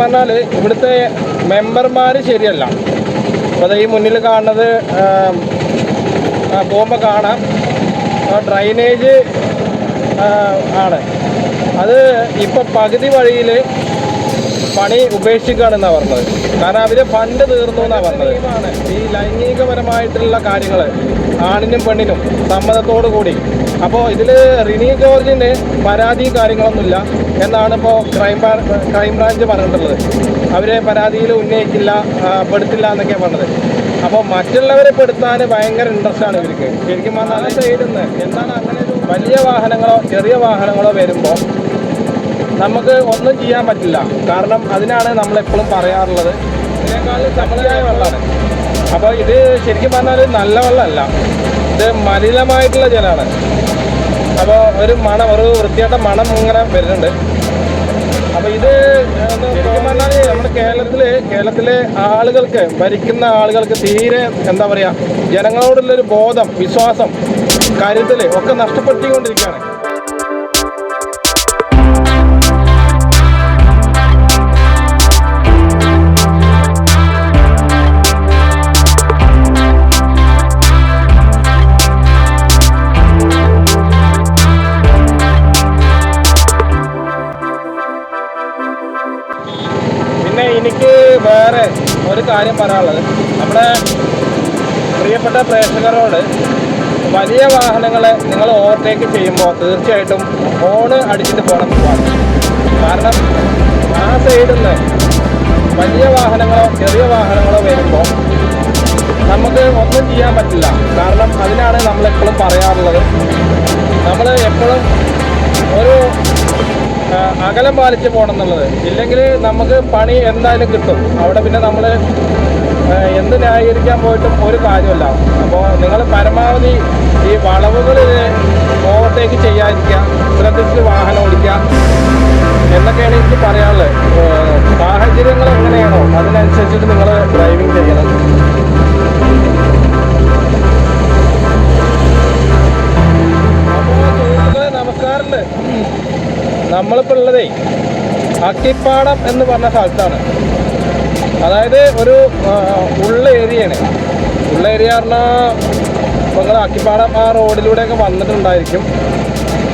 പറഞ്ഞാൽ ഇവിടുത്തെ മെമ്പർമാർ ശരിയല്ല. അപ്പോൾ ഈ മുന്നിൽ കാണുന്നത് പോകുമ്പോൾ കാണാം ഡ്രൈനേജ് ആണ്. അത് ഇപ്പോൾ പകുതി വഴിയിൽ പണി ഉപേക്ഷിക്കുകയാണെന്നാണ് പറഞ്ഞത്. കാരണം അവർ ഫണ്ട് തീർന്നു എന്നാണ് പറഞ്ഞത്. ഈ ലൈംഗികപരമായിട്ടുള്ള കാര്യങ്ങൾ ആണിനും പെണ്ണിനും സമ്മതത്തോടു കൂടി. അപ്പോൾ ഇതിൽ റിനി ജോർജിന് പരാതി കാര്യങ്ങളൊന്നുമില്ല എന്നാണ് ഇപ്പോൾ ക്രൈംബ്രാഞ്ച് പറഞ്ഞിട്ടുള്ളത്. അവരെ പരാതിയിൽ ഉന്നയിക്കില്ല, പെടുത്തില്ല എന്നൊക്കെയാണ് പറഞ്ഞത്. അപ്പോൾ മറ്റുള്ളവരെ പെടുത്താൻ ഭയങ്കര ഇൻട്രസ്റ്റാണ് ഇവർക്ക്. ശരിക്കും പറഞ്ഞാൽ സൈഡിൽ നിന്ന് എന്താണ് അങ്ങനെ ഒരു വലിയ വാഹനങ്ങളോ ചെറിയ വാഹനങ്ങളോ വരുമ്പോൾ നമുക്ക് ഒന്നും ചെയ്യാൻ പറ്റില്ല. കാരണം അതിനാണ് നമ്മളെപ്പോഴും പറയാറുള്ളത് ഇതിനേക്കാളും ശമനമായ വെള്ളമാണ്. അപ്പോൾ ഇത് ശരിക്കും പറഞ്ഞാൽ നല്ല വെള്ളമല്ല, ഇത് മലിനമായിട്ടുള്ള ജലമാണ്. അപ്പോൾ ഒരു വൃത്തിയായിട്ട മണം ഇങ്ങനെ വരുന്നുണ്ട്. അപ്പോൾ ഇത് ശരിക്കും പറഞ്ഞാൽ നമ്മുടെ കേരളത്തിലെ ആളുകൾക്ക്, ഭരിക്കുന്ന ആളുകൾക്ക് തീരെ എന്താ പറയുക, ജനങ്ങളോടുള്ളൊരു ബോധം, വിശ്വാസം, കരുതൽ ഒക്കെ നഷ്ടപ്പെടുത്തിക്കൊണ്ടിരിക്കുകയാണ്. എനിക്ക് വേറെ ഒരു കാര്യം പറയാനുള്ളത്, നമ്മുടെ പ്രിയപ്പെട്ട പ്രേക്ഷകരോട്, വലിയ വാഹനങ്ങളെ നിങ്ങൾ ഓവർടേക്ക് ചെയ്യുമ്പോൾ തീർച്ചയായിട്ടും ഹോണ് അടിച്ചിട്ട് പോകണം. കാരണം ആ സൈഡിൽ നിന്ന് വലിയ വാഹനങ്ങളോ ചെറിയ വാഹനങ്ങളോ വരുമ്പോൾ നമുക്ക് ഒന്നും ചെയ്യാൻ പറ്റില്ല. കാരണം അതിനാണ് നമ്മളെപ്പോഴും പറയാറുള്ളത്, നമ്മൾ എപ്പോഴും ഒരു അകലം പാലിച്ച് പോകണം എന്നുള്ളത്. ഇല്ലെങ്കിൽ നമുക്ക് പണി എന്തായാലും കിട്ടും അവിടെ. പിന്നെ നമ്മൾ എന്ത് ന്യായീകരിക്കാൻ പോയിട്ടും ഒരു കാര്യമല്ല. അപ്പോൾ നിങ്ങൾ പരമാവധി ഈ വളവുകളിൽ ഓവർടേക്ക് ചെയ്യാതിരിക്കുക, ശ്രദ്ധിച്ച് വാഹനം ഓടിക്കുക എന്നൊക്കെയാണ് എനിക്ക് പറയാനുള്ളത്. സാഹചര്യങ്ങൾ എങ്ങനെയാണോ അതിനനുസരിച്ചിട്ട് നിങ്ങൾ ഡ്രൈവിംഗ് ചെയ്യണം. അപ്പോൾ നമസ്കാരമുണ്ട്. നമ്മളിപ്പോൾ ഉള്ളതേ അക്കിപ്പാടം എന്ന് പറഞ്ഞ സ്ഥലത്താണ്. അതായത് ഒരു ഉള്ള ഏരിയയാണ്. ഉള്ള ഏരിയ പറഞ്ഞാൽ നിങ്ങൾ അക്കിപ്പാടം ആ റോഡിലൂടെയൊക്കെ വന്നിട്ടുണ്ടായിരിക്കും.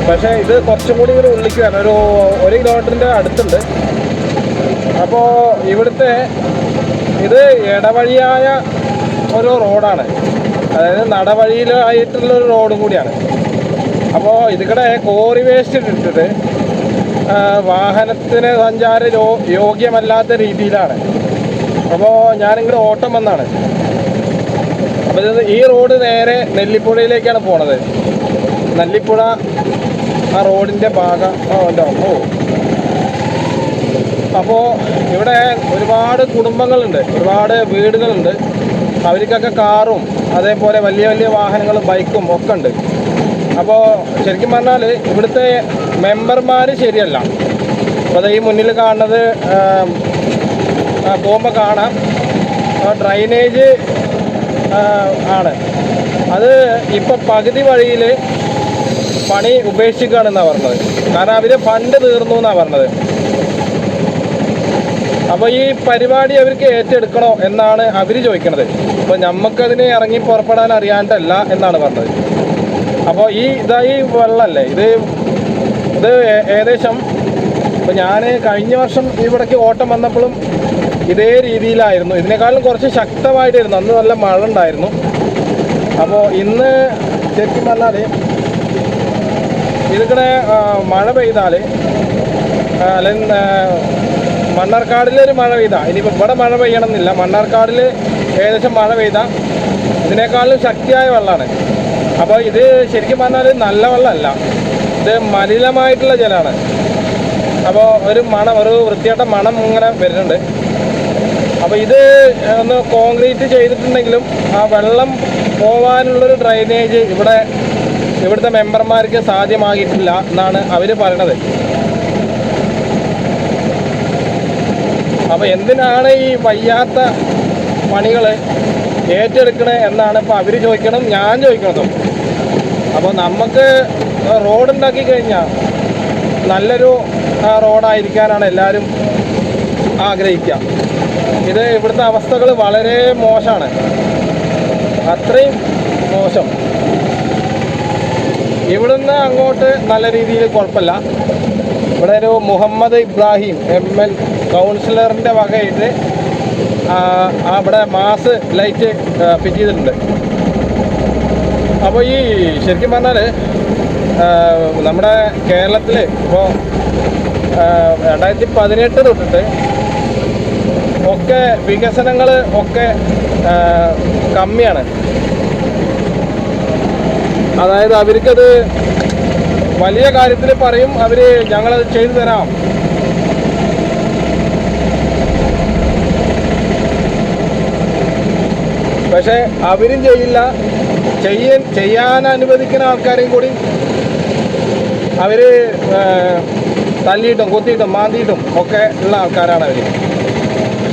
പക്ഷേ ഇത് കുറച്ചും കൂടി ഒരു ഉള്ളിലേക്ക് വരണം, ഒരു കിലോമീറ്ററിൻ്റെ അടുത്തുണ്ട്. അപ്പോൾ ഇവിടുത്തെ ഇത് ഇടവഴിയായ ഒരു റോഡാണ്, അതായത് നടവഴിയിലായിട്ടുള്ളൊരു റോഡും കൂടിയാണ്. അപ്പോൾ ഇതിക്കടെ കോറി വേസ്റ്റ് ഇട്ടിട്ട് വാഹനത്തിന് സഞ്ചാര യോഗ്യമല്ലാത്ത രീതിയിലാണ്. അപ്പോൾ ഞാനിങ്ങനെ ഓട്ടം വന്നാണ്. അപ്പോൾ ഇത് ഈ റോഡ് നേരെ നെല്ലിപ്പുഴയിലേക്കാണ് പോണത്. നെല്ലിപ്പുഴ ആ റോഡിൻ്റെ ഭാഗം അപ്പോൾ ഇവിടെ ഒരുപാട് കുടുംബങ്ങളുണ്ട്, ഒരുപാട് വീടുകളുണ്ട്. അവർക്കൊക്കെ കാറും അതേപോലെ വലിയ വലിയ വാഹനങ്ങളും ബൈക്കും ഒക്കെ ഉണ്ട്. അപ്പോൾ ശരിക്കും പറഞ്ഞാൽ ഇവിടുത്തെ മെമ്പർമാർ ശരിയല്ല. അപ്പോൾ ഈ മുന്നിൽ കാണുന്നത് പോകുമ്പോൾ കാണാം ഡ്രൈനേജ് ആണ്. അത് ഇപ്പോൾ പകുതി വഴിയിൽ പണി ഉപേക്ഷിക്കുകയാണെന്നാണ് പറഞ്ഞത്. കാരണം അവർ ഫണ്ട് തീർന്നു എന്നാണ് പറഞ്ഞത്. അപ്പോൾ ഈ പരിപാടി അവർക്ക് ഏറ്റെടുക്കണോ എന്നാണ് അവർ ചോദിക്കുന്നത്. അപ്പോൾ നമുക്കതിന് ഇറങ്ങി പുറപ്പെടാൻ അറിയാണ്ടല്ല എന്നാണ് പറഞ്ഞത്. അപ്പോൾ ഈ വെള്ളമല്ലേ ഇത് ഏകദേശം ഇപ്പോൾ ഞാൻ കഴിഞ്ഞ വർഷം ഇവിടേക്ക് ഓട്ടം വന്നപ്പോഴും ഇതേ രീതിയിലായിരുന്നു. ഇതിനേക്കാളും കുറച്ച് ശക്തമായിട്ടായിരുന്നു. അന്ന് നല്ല മഴ ഉണ്ടായിരുന്നു. അപ്പോൾ ഇന്ന് ശരിക്കും പറഞ്ഞാൽ ഇതിങ്ങനെ മഴ പെയ്താൽ, അല്ലെങ്കിൽ മണ്ണാർക്കാടിലൊരു മഴ പെയ്താൽ, ഇനിയിപ്പോൾ ഇവിടെ മഴ പെയ്യണമെന്നില്ല, മണ്ണാർക്കാടിൽ ഏകദേശം മഴ പെയ്താൽ ഇതിനേക്കാളും ശക്തിയായ വെള്ളമാണ്. അപ്പോൾ ഇത് ശരിക്കും പറഞ്ഞാൽ നല്ല വെള്ളമല്ല, ഇത് മലിനമായിട്ടുള്ള ജലമാണ്. അപ്പോൾ ഒരു വൃത്തിയായിട്ട മണം ഇങ്ങനെ വരുന്നുണ്ട്. അപ്പോൾ ഇത് ഒന്ന് കോൺക്രീറ്റ് ചെയ്തിട്ടുണ്ടെങ്കിലും ആ വെള്ളം പോകാനുള്ളൊരു ഡ്രൈനേജ് ഇവിടുത്തെ മെമ്പർമാർക്ക് സാധ്യമാകിയിട്ടില്ല എന്നാണ് അവർ പറയണത്. അപ്പോൾ എന്തിനാണ് ഈ വയ്യാത്ത പണികൾ ഏറ്റെടുക്കണേ എന്നാണ് ഇപ്പോൾ അവർ ചോദിക്കണം, ഞാൻ ചോദിക്കണതും. അപ്പോൾ നമുക്ക് റോഡുണ്ടാക്കി കഴിഞ്ഞാൽ നല്ലൊരു റോഡായിരിക്കാനാണ് എല്ലാവരും ആഗ്രഹിക്കുക. ഇത് ഇവിടുത്തെ അവസ്ഥകൾ വളരെ മോശമാണ്, അത്രയും മോശം. ഇവിടുന്ന് അങ്ങോട്ട് നല്ല രീതിയിൽ കുഴപ്പമില്ല. ഇവിടെ ഒരു മുഹമ്മദ് ഇബ്രാഹിം ML കൗൺസിലറിൻ്റെ വകയായിട്ട് അവിടെ മാസ് ലൈറ്റ് ഫിറ്റ് ചെയ്തിട്ടുണ്ട്. അപ്പോൾ ഈ ശരിക്കും പറഞ്ഞാൽ നമ്മുടെ കേരളത്തിൽ ഇപ്പോൾ 2018 തൊട്ടിട്ട് ഒക്കെ വികസനങ്ങൾ ഒക്കെ കമ്മിയാണ്. അതായത് അവർക്കത് വലിയ കാര്യത്തിൽ പറയും, അവർ ഞങ്ങളത് ചെയ്തു തരാം, പക്ഷെ അവരും ചെയ്യില്ല. ചെയ്യാൻ അനുവദിക്കുന്ന ആൾക്കാരെയും കൂടി അവർ തല്ലിയിട്ടും കുത്തിയിട്ടും മാന്തിയിട്ടും ഒക്കെ ഉള്ള ആൾക്കാരാണ് അവർ.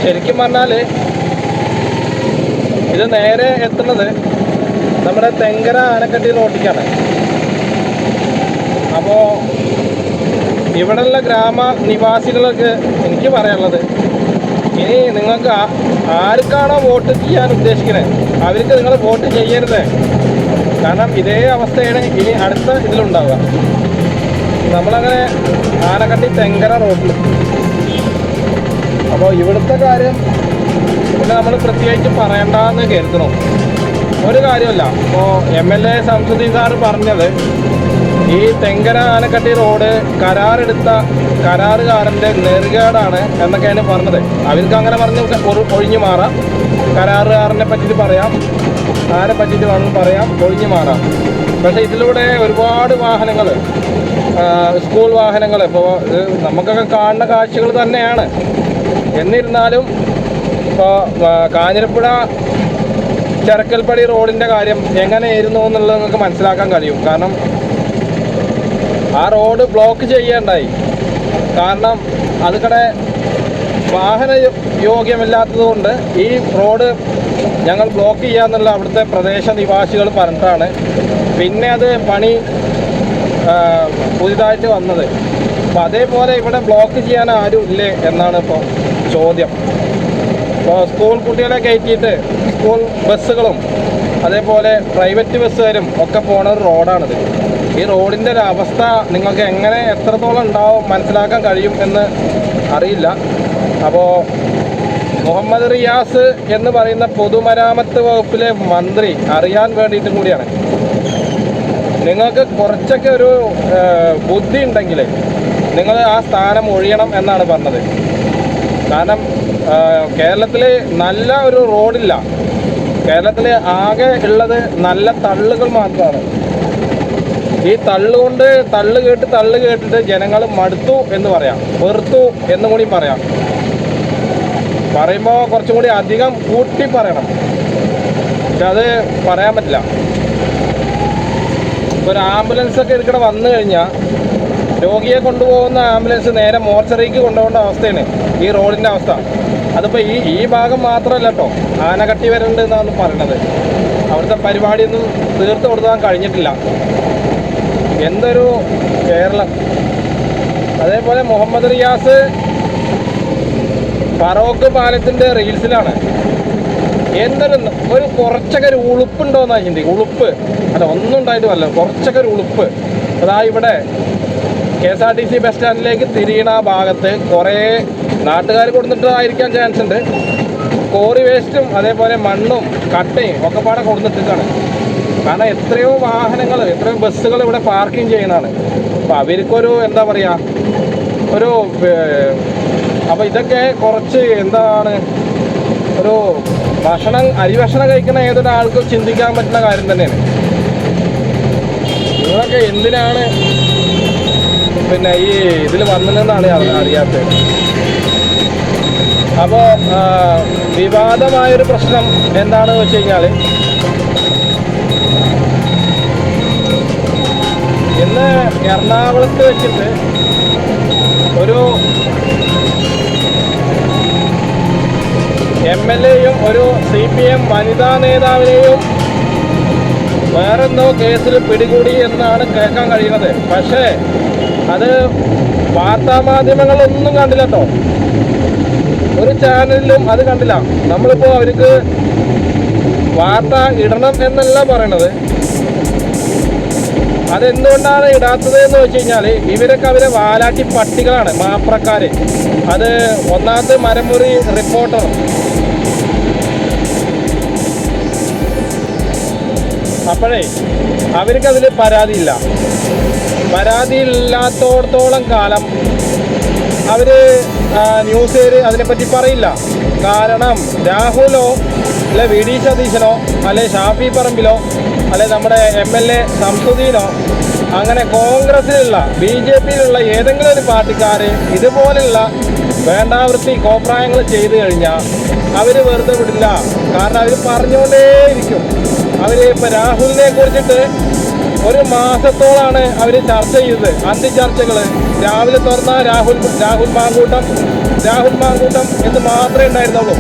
ശരിക്കും പറഞ്ഞാൽ ഇത് നേരെ എത്തുന്നത് നമ്മുടെ തെങ്കര ആനക്കട്ടി റോട്ടിലേക്കാണ്. അപ്പോൾ ഇവിടെയുള്ള ഗ്രാമ നിവാസികൾക്ക് എനിക്ക് പറയാനുള്ളത്, ഇനി നിങ്ങൾക്ക് ആർക്കാണോ വോട്ട് ചെയ്യാൻ ഉദ്ദേശിക്കുന്നത് അവർക്ക് നിങ്ങൾ വോട്ട് ചെയ്യരുത്. കാരണം ഇതേ അവസ്ഥയാണ് ഇനി അടുത്ത ഇതിലുണ്ടാവുക. നമ്മളങ്ങനെ ആനക്കട്ടി തെങ്കര റോഡിൽ. അപ്പോൾ ഇവിടുത്തെ കാര്യം പിന്നെ നമ്മൾ പ്രത്യേകിച്ച് പറയണ്ടെന്ന് കരുതണം. ഒരു കാര്യമല്ല. ഇപ്പോൾ MLA സംസുദ്ദീൻ സാറ് പറഞ്ഞത് ഈ തെങ്കര ആനക്കട്ടി റോഡ് കരാറെടുത്ത കരാറുകാരൻ്റെ നെറുകേടാണ് എന്നൊക്കെയാണ് പറഞ്ഞത്. അവർക്ക് അങ്ങനെ പറഞ്ഞ് ഒഴിഞ്ഞു മാറാം. കരാറുകാരനെ പറ്റിയിട്ട് പറയാം, ആരെ പറ്റിയിട്ട് വേണമെന്ന് പറയാം, ഒഴിഞ്ഞു മാറാം. പക്ഷേ ഇതിലൂടെ ഒരുപാട് വാഹനങ്ങൾ, സ്കൂൾ വാഹനങ്ങൾ, ഇപ്പോൾ നമുക്കൊക്കെ കാണുന്ന കാഴ്ചകൾ തന്നെയാണ്. എന്നിരുന്നാലും ഇപ്പോൾ കാഞ്ഞിരപ്പുഴ ചെറക്കൽപ്പടി റോഡിൻ്റെ കാര്യം എങ്ങനെയായിരുന്നു എന്നുള്ളത് നിങ്ങൾക്ക് മനസ്സിലാക്കാൻ കഴിയും. കാരണം ആ റോഡ് ബ്ലോക്ക് ചെയ്യേണ്ടായി. കാരണം അതുകടെ വാഹന യോഗ്യമില്ലാത്തതുകൊണ്ട് ഈ റോഡ് ഞങ്ങൾ ബ്ലോക്ക് ചെയ്യാന്നുള്ള അവിടുത്തെ പ്രദേശ നിവാസികൾ പറഞ്ഞിട്ടാണ് പിന്നെ അത് പണി പുതിയതായിട്ട് വന്നത്. അപ്പോൾ അതേപോലെ ഇവിടെ ബ്ലോക്ക് ചെയ്യാൻ ആരും ഇല്ലേ എന്നാണ് ഇപ്പോൾ ചോദ്യം. ഇപ്പോൾ സ്കൂൾ കുട്ടികളെ കയറ്റിയിട്ട് സ്കൂൾ ബസ്സുകളും അതേപോലെ പ്രൈവറ്റ് ബസ്സുകാരും ഒക്കെ പോണ ഒരു റോഡാണിത്. ഈ റോഡിൻ്റെ ഒരു അവസ്ഥ നിങ്ങൾക്ക് എങ്ങനെ എത്രത്തോളം ഉണ്ടാവും മനസ്സിലാക്കാൻ കഴിയും എന്ന് അറിയില്ല. അപ്പോൾ മുഹമ്മദ് റിയാസ് എന്ന് പറയുന്ന പൊതുമരാമത്ത് വകുപ്പിലെ മന്ത്രി അറിയാൻ വേണ്ടിയിട്ടും കൂടിയാണ്. നിങ്ങൾക്ക് കുറച്ചൊക്കെ ഒരു ബുദ്ധി ഉണ്ടെങ്കിൽ നിങ്ങൾ ആ സ്ഥാനം ഒഴിയണം എന്നാണ് പറഞ്ഞത്. കാരണം കേരളത്തിൽ നല്ല ഒരു റോഡില്ല. കേരളത്തിൽ ആകെ ഉള്ളത് നല്ല തള്ളുകൾ മാത്രമാണ്. ഈ തള്ളുകൊണ്ട് തള്ളു കേട്ടിട്ട് ജനങ്ങൾ മടുത്തു എന്ന് പറയാം, വെറുത്തു എന്നും കൂടി പറയാം. പറയുമ്പോൾ കുറച്ചും കൂടി അധികം കൂട്ടി പറയണം, പക്ഷെ അത് പറയാൻ പറ്റില്ല. ഇപ്പോൾ ഒരു ആംബുലൻസൊക്കെ ഇതിൽക്കൂടെ വന്നു കഴിഞ്ഞാൽ രോഗിയെ കൊണ്ടുപോകുന്ന ആംബുലൻസ് നേരെ മോർച്ചറിക്ക് കൊണ്ടുപോകേണ്ട അവസ്ഥയാണ് ഈ റോഡിൻ്റെ അവസ്ഥ. അതിപ്പോൾ ഈ ഭാഗം മാത്രമല്ല കേട്ടോ, ആനക്കട്ടി വരുന്നുണ്ട് എന്നാണ് പറയണത്. അവിടുത്തെ പരിപാടിയൊന്നും തീർത്ത് കൊടുക്കാൻ കഴിഞ്ഞിട്ടില്ല. എന്തൊരു കേരളം. അതേപോലെ മുഹമ്മദ് റിയാസ് ഫറോക്ക് പാലത്തിൻ്റെ റീൽസിലാണ്. ഒരു കുറച്ചൊക്കെ ഒരു ഉളുപ്പുണ്ടോയെന്നാണ് ചിന്തിക്കും. ഉളുപ്പ് അല്ല, ഒന്നും ഉണ്ടായിട്ടുമല്ല, കുറച്ചൊക്കെ ഒരു ഉളുപ്പ്. അതാ ഇവിടെ KSRTC ബസ് സ്റ്റാൻഡിലേക്ക് തിരിയണ ഭാഗത്ത് കുറേ നാട്ടുകാർ കൊടുത്തിട്ടായിരിക്കാൻ ചാൻസ് ഉണ്ട്. കോറി വേസ്റ്റും അതേപോലെ മണ്ണും കട്ടയും ഒക്കെ പാടെ കൊടുത്തിട്ടാണ്. കാരണം എത്രയോ വാഹനങ്ങൾ, എത്രയോ ബസ്സുകൾ ഇവിടെ പാർക്കിംഗ് ചെയ്യുന്നതാണ്. അപ്പോൾ അവർക്കൊരു എന്താ പറയുക, ഒരു അപ്പോൾ ഇതൊക്കെ കുറച്ച് എന്താണ് ഒരു അരി ഭക്ഷണം കഴിക്കുന്ന ഏതൊരാൾക്കും ചിന്തിക്കാൻ പറ്റുന്ന കാര്യം തന്നെയാണ്. നിങ്ങളൊക്കെ എന്തിനാണ് പിന്നെ ഈ ഇതിൽ വന്നതെന്നാണ് അറിയാത്തത്. അപ്പോൾ വിവാദമായൊരു പ്രശ്നം എന്താണെന്ന് വെച്ച് കഴിഞ്ഞാൽ, ഇന്ന് എറണാകുളത്ത് വെച്ചിട്ട് ഒരു MLAയും ഒരു CPM വനിതാ നേതാവിനെയും വേറെന്തോ കേസിൽ പിടികൂടി എന്നാണ് കേൾക്കാൻ കഴിയുന്നത്. പക്ഷേ അത് വാർത്താ മാധ്യമങ്ങളൊന്നും കണ്ടില്ല കേട്ടോ, ഒരു ചാനലിലും അത് കണ്ടില്ല. നമ്മളിപ്പോൾ അവർക്ക് വാർത്ത ഇടണം എന്നല്ല പറയണത്, അതെന്തുകൊണ്ടാണ് ഇടാത്തത് എന്ന് വെച്ച് കഴിഞ്ഞാൽ ഇവരൊക്കെ അവരെ വാലാട്ടി പട്ടികളാണ്, മാപ്രക്കാർ. അത് ഒന്നാമത്തെ മരമുറി റിപ്പോർട്ടർ, അപ്പോഴേ അവർക്കതിൽ പരാതിയില്ല. പരാതിയില്ലാത്തോടത്തോളം കാലം അവർ ന്യൂസുകാർ അതിനെപ്പറ്റി പറയില്ല. കാരണം രാഹുലോ അല്ലെ വി ഡി സതീശനോ അല്ലെ ഷാഫി പറമ്പിലോ അല്ലെ നമ്മുടെ MLA സംസുദീനോ അങ്ങനെ കോൺഗ്രസിലുള്ള BJPയിലുള്ള ഏതെങ്കിലും ഒരു പാർട്ടിക്കാർ ഇതുപോലുള്ള വേണ്ടാവൃത്തി കോപ്രായങ്ങൾ ചെയ്തു കഴിഞ്ഞാൽ അവർ വെറുതെ വിടില്ല. കാരണം അവർ പറഞ്ഞുകൊണ്ടേയിരിക്കും. അവർ ഇപ്പോൾ രാഹുലിനെ കുറിച്ചിട്ട് ഒരു മാസത്തോളാണ് അവർ ചർച്ച ചെയ്തത്, അന്തിചർച്ചകൾ. രാവിലെ തുറന്ന രാഹുൽ മാങ്കൂട്ടം എന്ന് മാത്രമേ ഉണ്ടായിരുന്നുള്ളൂ.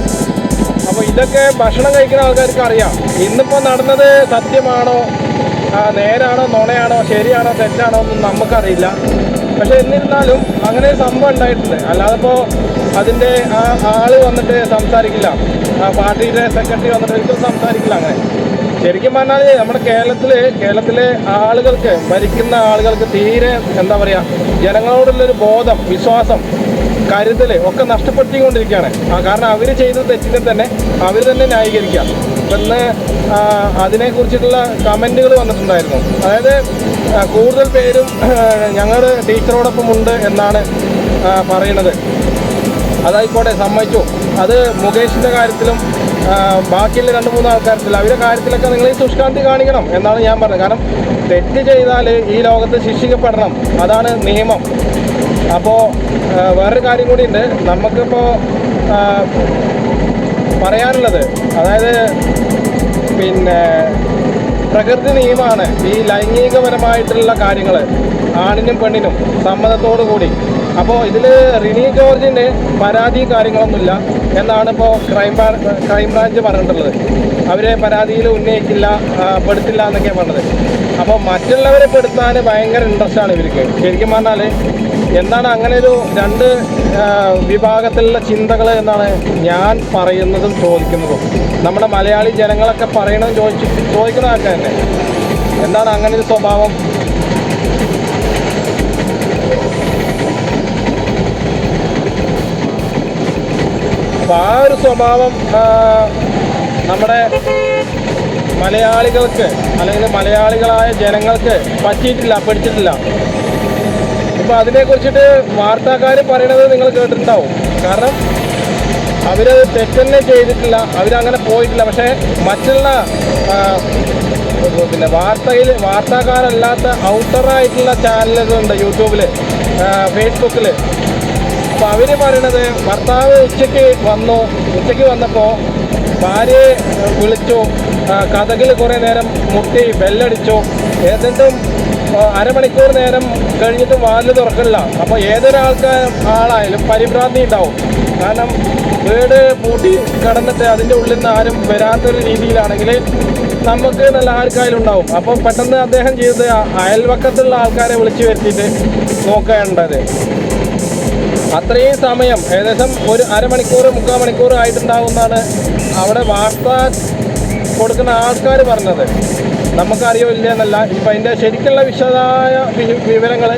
അപ്പോൾ ഇതൊക്കെ ഭക്ഷണം കഴിക്കുന്ന ആൾക്കാർക്ക് അറിയാം. ഇന്നിപ്പോൾ നടന്നത് സത്യമാണോ, നേരാണോ, നുണയാണോ, ശരിയാണോ, തെറ്റാണോ ഒന്നും നമുക്കറിയില്ല. പക്ഷെ എന്നിരുന്നാലും അങ്ങനെ ഒരു സംഭവം ഉണ്ടായിട്ടുണ്ട്. അല്ലാതെ ഇപ്പോൾ അതിൻ്റെ ആൾ വന്നിട്ട് സംസാരിക്കില്ല, പാർട്ടിയുടെ സെക്രട്ടറി വന്നിട്ട് ഒരിക്കലും സംസാരിക്കില്ല. അങ്ങനെ ശരിക്കും പറഞ്ഞാൽ നമ്മുടെ കേരളത്തിലെ ആളുകൾക്ക്, ഭരിക്കുന്ന ആളുകൾക്ക് തീരെ എന്താ പറയുക, ജനങ്ങളോടുള്ളൊരു ബോധം, വിശ്വാസം, കരുതൽ ഒക്കെ നഷ്ടപ്പെടുത്തിക്കൊണ്ടിരിക്കുകയാണ്. കാരണം അവർ ചെയ്ത തെറ്റിനെ തന്നെ അവർ തന്നെ ന്യായീകരിക്കുക. ഇപ്പം ഇന്ന് അതിനെക്കുറിച്ചിട്ടുള്ള കമൻറ്റുകൾ വന്നിട്ടുണ്ടായിരുന്നു. അതായത് കൂടുതൽ പേരും ഞങ്ങൾ ടീച്ചറോടൊപ്പം ഉണ്ട് എന്നാണ് പറയുന്നത്. അതായിക്കോട്ടെ, സമ്മതിച്ചു. അത് മുകേഷിൻ്റെ കാര്യത്തിലും ബാക്കിയുള്ള 2-3 ആൾക്കാരത്തില്ല, അവരുടെ കാര്യത്തിലൊക്കെ നിങ്ങൾ ഈ ശുഷ്കാന്തി കാണിക്കണം എന്നാണ് ഞാൻ പറഞ്ഞത്. കാരണം തെറ്റ് ചെയ്താൽ ഈ ലോകത്ത് ശിക്ഷിക്കപ്പെടണം, അതാണ് നിയമം. അപ്പോൾ വേറൊരു കാര്യം കൂടിയുണ്ട് നമുക്കിപ്പോൾ പറയാനുള്ളത്. അതായത് പിന്നെ പ്രകൃതി നിയമമാണ് ഈ ലൈംഗികപരമായിട്ടുള്ള കാര്യങ്ങൾ ആണിനും പെണ്ണിനും സമ്മതത്തോടു കൂടി. അപ്പോൾ ഇതിൽ റിനി ജോർജിന് പരാതി കാര്യങ്ങളൊന്നുമില്ല എന്നാണ് ഇപ്പോൾ ക്രൈംബ്രാഞ്ച് പറഞ്ഞിട്ടുള്ളത്. അവരെ പരാതിയിൽ ഉന്നയിക്കില്ല, പെടുത്തില്ല എന്നൊക്കെയാണ് പറഞ്ഞത്. അപ്പോൾ മറ്റുള്ളവരെ പെടുത്താൻ ഭയങ്കര ഇൻട്രസ്റ്റാണ് ഇവർക്ക്. ശരിക്കും പറഞ്ഞാൽ എന്താണ് അങ്ങനെ ഒരു 2 വിഭാഗത്തിലുള്ള ചിന്തകൾ എന്നാണ് ഞാൻ പറയുന്നതും ചോദിക്കുന്നതും. നമ്മുടെ മലയാളി ജനങ്ങളൊക്കെ പറയണതും ചോദിക്കുന്ന ആൾക്കാർ തന്നെ. എന്താണ് അങ്ങനെ ഒരു സ്വഭാവം? അപ്പോൾ ആ ഒരു സ്വഭാവം നമ്മുടെ മലയാളികൾക്ക് അല്ലെങ്കിൽ മലയാളികളായ ജനങ്ങൾക്ക് പറ്റിയിട്ടില്ല, പിടിച്ചിട്ടില്ല. ഇപ്പോൾ അതിനെക്കുറിച്ചിട്ട് വാർത്താക്കാർ പറയണത് നിങ്ങൾ കേട്ടിട്ടുണ്ടാവും. കാരണം അവരത് തെറ്റന്നെ ചെയ്തിട്ടില്ല, അവരങ്ങനെ പോയിട്ടില്ല. പക്ഷേ മറ്റുള്ള പിന്നെ വാർത്താക്കാരല്ലാത്ത ഔട്ടറായിട്ടുള്ള ചാനലുകളുണ്ട് യൂട്യൂബിൽ, ഫേസ്ബുക്കിൽ. അപ്പോൾ അവർ പറയണത് ഭർത്താവ് ഉച്ചയ്ക്ക് വന്നപ്പോൾ ഭാര്യയെ വിളിച്ചു, കഥകിൽ കുറേ നേരം മുട്ടി ബെല്ലടിച്ചു, എന്നിട്ടും അരമണിക്കൂർ നേരം കഴിഞ്ഞിട്ടും വാതിൽ തുറക്കില്ല. അപ്പോൾ ആളായാലും പരിഭ്രാന്തി ഉണ്ടാവും. കാരണം വീട് പൂട്ടി കിടന്നിട്ട് അതിൻ്റെ ഉള്ളിൽ നിന്ന് ആരും വരാത്തൊരു രീതിയിലാണെങ്കിൽ നമുക്ക് നല്ല ആർക്കായാലും ഉണ്ടാവും. അപ്പോൾ പെട്ടെന്ന് അദ്ദേഹം ചെയ്തത് അയൽവക്കത്തുള്ള ആൾക്കാരെ വിളിച്ചു വരുത്തിയിട്ട് നോക്കേണ്ടത്. അത്രയും സമയം, ഏകദേശം ഒരു അരമണിക്കൂർ 3/4 മണിക്കൂർ ആയിട്ടുണ്ടാവുമെന്നാണ് അവിടെ വാർത്ത കൊടുക്കുന്ന ആൾക്കാർ പറഞ്ഞത്. നമുക്കറിയോ ഇല്ല എന്നല്ല. ഇപ്പം അതിൻ്റെ ശരിക്കുള്ള വിശദമായ വിവരങ്ങൾ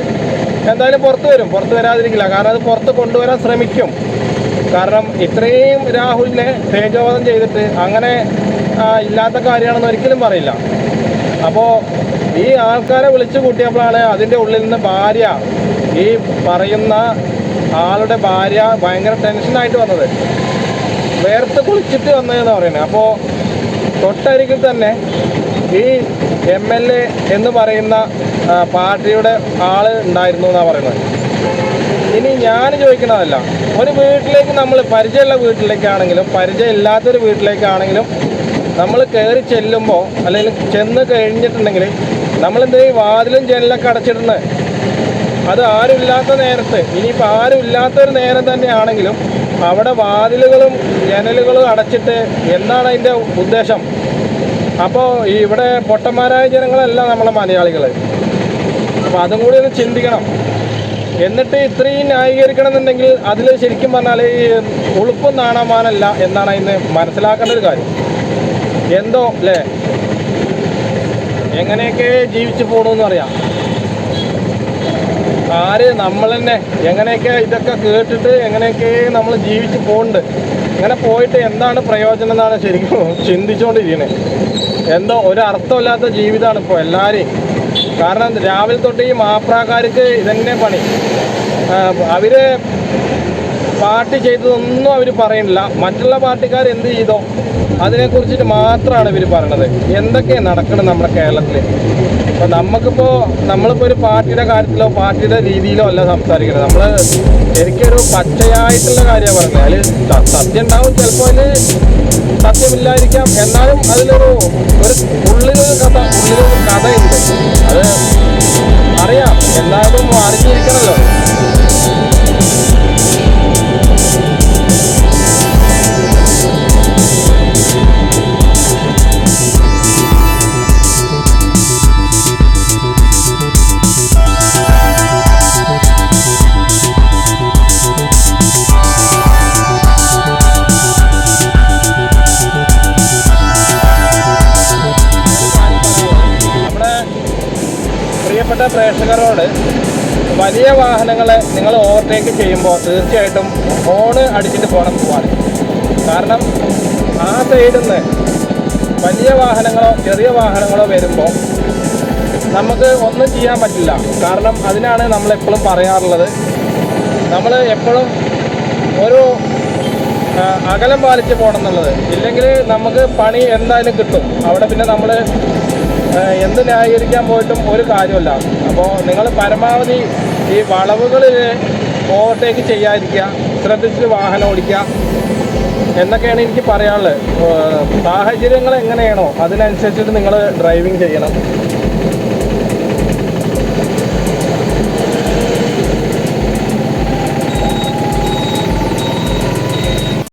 എന്തായാലും പുറത്ത് വരാതിരിക്കില്ല. കാരണം അത് പുറത്ത് കൊണ്ടുവരാൻ ശ്രമിക്കും. കാരണം ഇത്രയും രാഹുലിനെ തേജോവധം ചെയ്തിട്ട് അങ്ങനെ ഇല്ലാത്ത കാര്യമാണെന്ന് ഒരിക്കലും പറയില്ല. അപ്പോൾ ഈ ആൾക്കാരെ വിളിച്ചു കൂട്ടിയപ്പോഴാണ് അതിൻ്റെ ഉള്ളിൽ നിന്ന് ഭാര്യ, ഈ പറയുന്ന ആളുടെ ഭാര്യ ഭയങ്കര ടെൻഷനായിട്ട് വന്നത്, വേർത്ത് കുളിച്ചിട്ട് വന്നതെന്ന് പറയുന്നത്. അപ്പോൾ തൊട്ടരികിൽ തന്നെ ഈ MLA എന്ന് പറയുന്ന പാർട്ടിയുടെ ആൾ ഉണ്ടായിരുന്നു എന്നാണ് പറയുന്നത്. ഇനി ഞാൻ ചോദിക്കണതല്ല, ഒരു വീട്ടിലേക്ക് നമ്മൾ പരിചയമുള്ള വീട്ടിലേക്കാണെങ്കിലും പരിചയമില്ലാത്തൊരു വീട്ടിലേക്കാണെങ്കിലും നമ്മൾ കയറി ചെല്ലുമ്പോൾ അല്ലെങ്കിൽ ചെന്ന് കഴിഞ്ഞിട്ടുണ്ടെങ്കിൽ നമ്മളെന്ത് ഈ വാതിലും ജനലൊക്കെ അടച്ചിടുന്നത്? അത് ആരുമില്ലാത്ത നേരത്ത്, ഇനിയിപ്പോൾ ആരുമില്ലാത്തൊരു നേരം തന്നെയാണെങ്കിലും അവിടെ വാതിലുകളും ജനലുകളും അടച്ചിട്ട് എന്താണ് അതിൻ്റെ ഉദ്ദേശം? അപ്പോൾ ഇവിടെ പൊട്ടന്മാരായ ജനങ്ങളല്ല നമ്മളെ മലയാളികൾ. അപ്പോൾ അതും കൂടി ഒന്ന് ചിന്തിക്കണം. എന്നിട്ട് ഇത്രയും ന്യായീകരിക്കണം എന്നുണ്ടെങ്കിൽ അതിൽ ശരിക്കും പറഞ്ഞാൽ ഈ ഉളുപ്പും നാണമാനല്ല എന്നാണ് അതിന് മനസ്സിലാക്കേണ്ട ഒരു കാര്യം. എന്തോ അല്ലേ, എങ്ങനെയൊക്കെ ജീവിച്ചു പോകണമെന്ന് അറിയാം. നമ്മൾ തന്നെ എങ്ങനെയൊക്കെ ഇതൊക്കെ കേട്ടിട്ട് എങ്ങനെയൊക്കെ നമ്മൾ ജീവിച്ച് പോകുന്നുണ്ട്. ഇങ്ങനെ പോയിട്ട് എന്താണ് പ്രയോജനം എന്നാണ് ശരിക്കും ചിന്തിച്ചുകൊണ്ടിരിക്കുന്നത്. എന്തോ ഒരർത്ഥമില്ലാത്ത ജീവിതമാണ് ഇപ്പോൾ എല്ലാവരെയും. കാരണം രാവിലെ തൊട്ട് ഈ മാപ്രാക്കാർക്ക് ഇതന്നെ പണി. അവർ പാർട്ടി ചെയ്തതൊന്നും അവർ പറയുന്നില്ല. മറ്റുള്ള പാർട്ടിക്കാർ എന്ത് ചെയ്തോ അതിനെക്കുറിച്ചിട്ട് മാത്രമാണ് ഇവർ പറയണത്. എന്തൊക്കെയാണ് നടക്കുന്നത് നമ്മുടെ കേരളത്തിൽ. അപ്പോൾ നമ്മളിപ്പോൾ ഒരു പാർട്ടിയുടെ കാര്യത്തിലോ പാർട്ടിയുടെ രീതിയിലോ അല്ല സംസാരിക്കുന്നത്. നമ്മൾ ശരിക്കൊരു പച്ചയായിട്ടുള്ള കാര്യമാണ് പറഞ്ഞത്. അതിൽ സത്യം ഉണ്ടാവും, ചിലപ്പോൾ അതിൽ സത്യമില്ലായിരിക്കാം. എന്നാലും അതിലൊരു ഉള്ളിലൊരു കഥയുണ്ട്. അത് അറിയാം, എല്ലാവരും അറിഞ്ഞിരിക്കണമല്ലോ. പ്രിയപ്പെട്ട പ്രേക്ഷകരോട്, വലിയ വാഹനങ്ങളെ നിങ്ങൾ ഓവർടേക്ക് ചെയ്യുമ്പോൾ തീർച്ചയായിട്ടും ഹോണ് അടിച്ചിട്ട് പോകണം പോവാണ്. കാരണം ആ സൈഡിൽ നിന്ന് വലിയ വാഹനങ്ങളോ ചെറിയ വാഹനങ്ങളോ വരുമ്പോൾ നമുക്ക് ഒന്നും ചെയ്യാൻ പറ്റില്ല. കാരണം അതിനാണ് നമ്മളെപ്പോഴും പറയാറുള്ളത്, നമ്മൾ എപ്പോഴും ഒരു അകലം പാലിച്ച് പോകണം എന്നുള്ളത്. ഇല്ലെങ്കിൽ നമുക്ക് പണി എന്തായാലും കിട്ടും. അവിടെ പിന്നെ നമ്മൾ എന്ത് ന്യായീകരിക്കാൻ പോയിട്ടും ഒരു കാര്യമില്ല. അപ്പോൾ നിങ്ങൾ പരമാവധി ഈ വളവുകളിൽ ഓവർടേക്ക് ചെയ്യാതിരിക്കുക, ശ്രദ്ധിച്ച് വാഹനം ഓടിക്കുക എന്നൊക്കെയാണ് എനിക്ക് പറയാനുള്ളത്. സാഹചര്യങ്ങൾ എങ്ങനെയാണോ അതിനനുസരിച്ചിട്ട് നിങ്ങൾ ഡ്രൈവിംഗ് ചെയ്യണം.